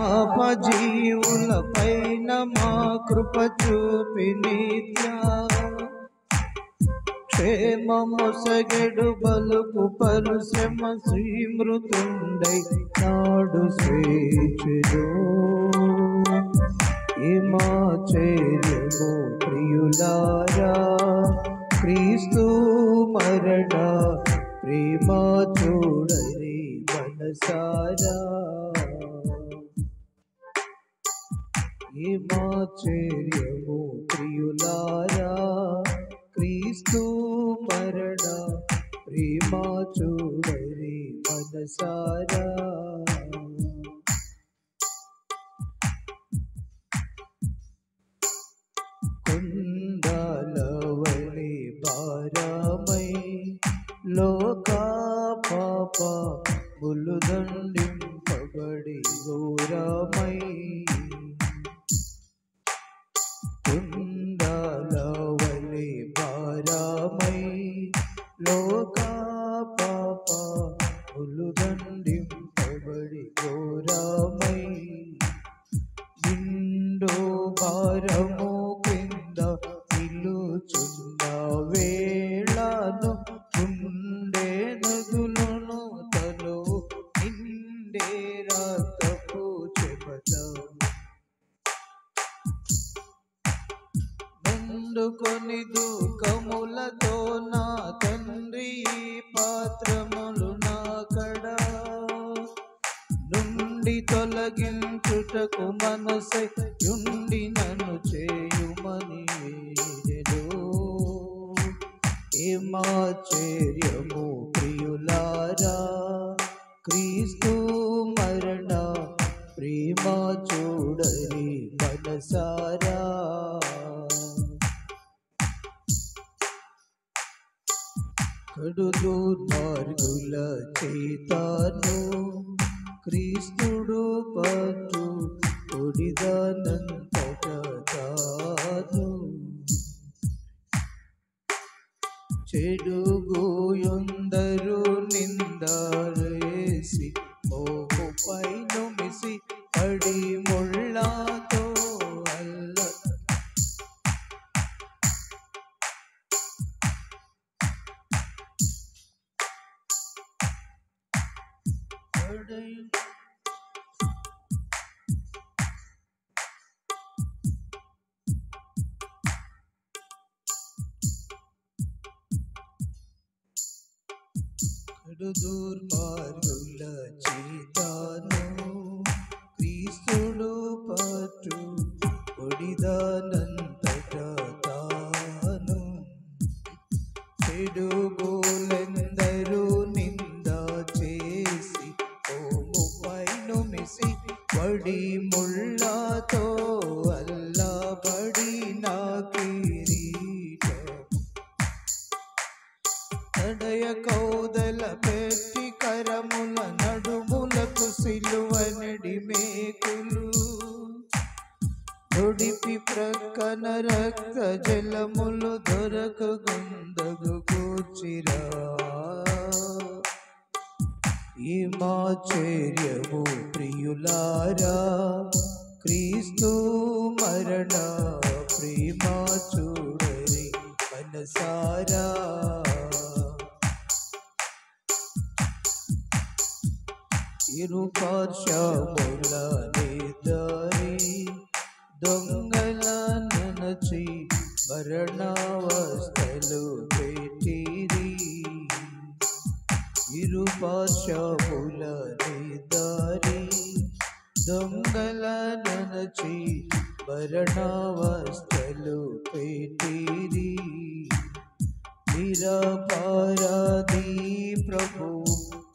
పాపజీవుల పైన మా కృప చూపి నిత్య క్షేమమొసగెడు బలుపు పరుశ్రమ శ్రీమృతుండై నాడు స్వేచ్ఛను హిమాచర్యము ప్రియులారా క్రీస్తు మరణ ప్రేమ చూడరి మనసారా హిమాచర్యము ప్రియులారా క్రీస్తు మరణ ప్రేమ చూడరి మనసారా కుండలవలి భారమై లోకా పాప ములుదండింపబడి ఘోరమై కుండలవలి భారమై లోకా పాప ములుదండింపబడి ఘోరమై నిండు భారము కింద నిలుచున్న వేళను గుండె నదులను తను నిండే రక్తపు చెమట నందుకొని దుఃఖములతో నా తండ్రి పాత్రములు నా కడా నుండి తొలగించుటకు మనసై యుండి నన్ను చేయుమని వేడెను హిమాచర్యము ప్రియులారా క్రీస్తు మరణ ప్రేమ చూడరి మనసారా కడు దుర్మార్గుల చేతాను క్రీస్తుడు పట్టు ఒడిదానంతట తాను చెడుగుయుందరు నిందారేసి మోపుపై నుమిసి పడి ముళ్ళతో అల్ల కడు దుర్మార్గుల చేతాను క్రీస్తుడు పట్టు ఒడిదానంతట తాను చెడుగులెందరూ నింద చేసి ఓముపై నుమిసి పడి ముళ్ళతో అల్లబడి నా కిరీటం తడయ కౌదల పెట్టి కరముల నడుములకు సిలువనడి మేకులు దొడిపి ప్రక్కన రక్త జలములు దొరక గుందగు కూర్చిరా హిమాచర్యము ప్రియులారా క్రీస్తు మరణ ప్రేమ చూడరి మనసారా ఇరు పార్శ్వముల నిదరి దొంగల ననచి మరణావస్థలు పెట్టిరి ఇరు పార్శ్వముల నిదరి దొంగల ననచి మరణావస్థలు పెట్టిరి నిరపరాధి ప్రభు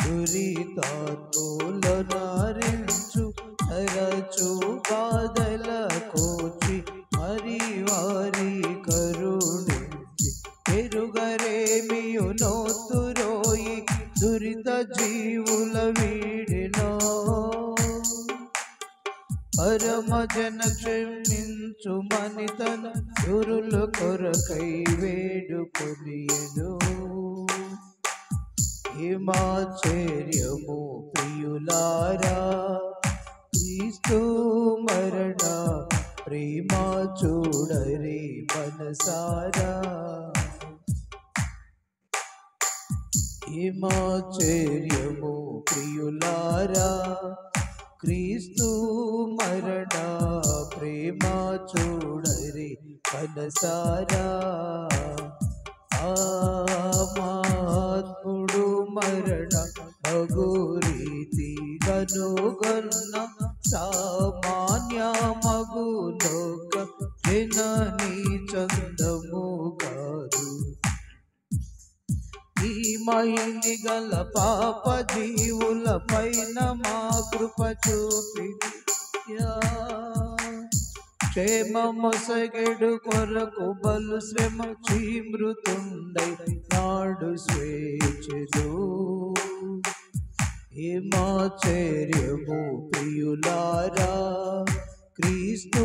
దురితాత్ముల నారించు తరచు బాధల కోచి మరి వారి కరుణించి పెరుగరేమియు నోతురోయి దురిత జీవుల వీడినో పరమజన క్షమించు మనితన దురుల కొరకై వేడుకొనియెను హిమాచర్యము ప్రియులారా క్రీస్తు మరణ ప్రేమ చూడరే మనసారా. ఏమాశ్చర్యము ప్రియులారా, క్రీస్తు మరణ ప్రేమ చూడరే మనసారా. ఆత్ముడు మరణ మగు రీతి గనుగొన్న సామాన్య మగు లోక జనని చందము కాదు. ఈ మహిని గల పాప జీవుల పైన మా కృప చూపి క్షేమమొసగెడు కొరకు బలు శ్రమ మృతుండై నాడు స్వేచ్ఛదు. ఏమాశ్చర్యము ప్రియులారా, క్రీస్తు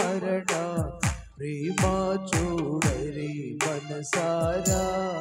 మరణ ప్రేమ చూడరి మనసారా.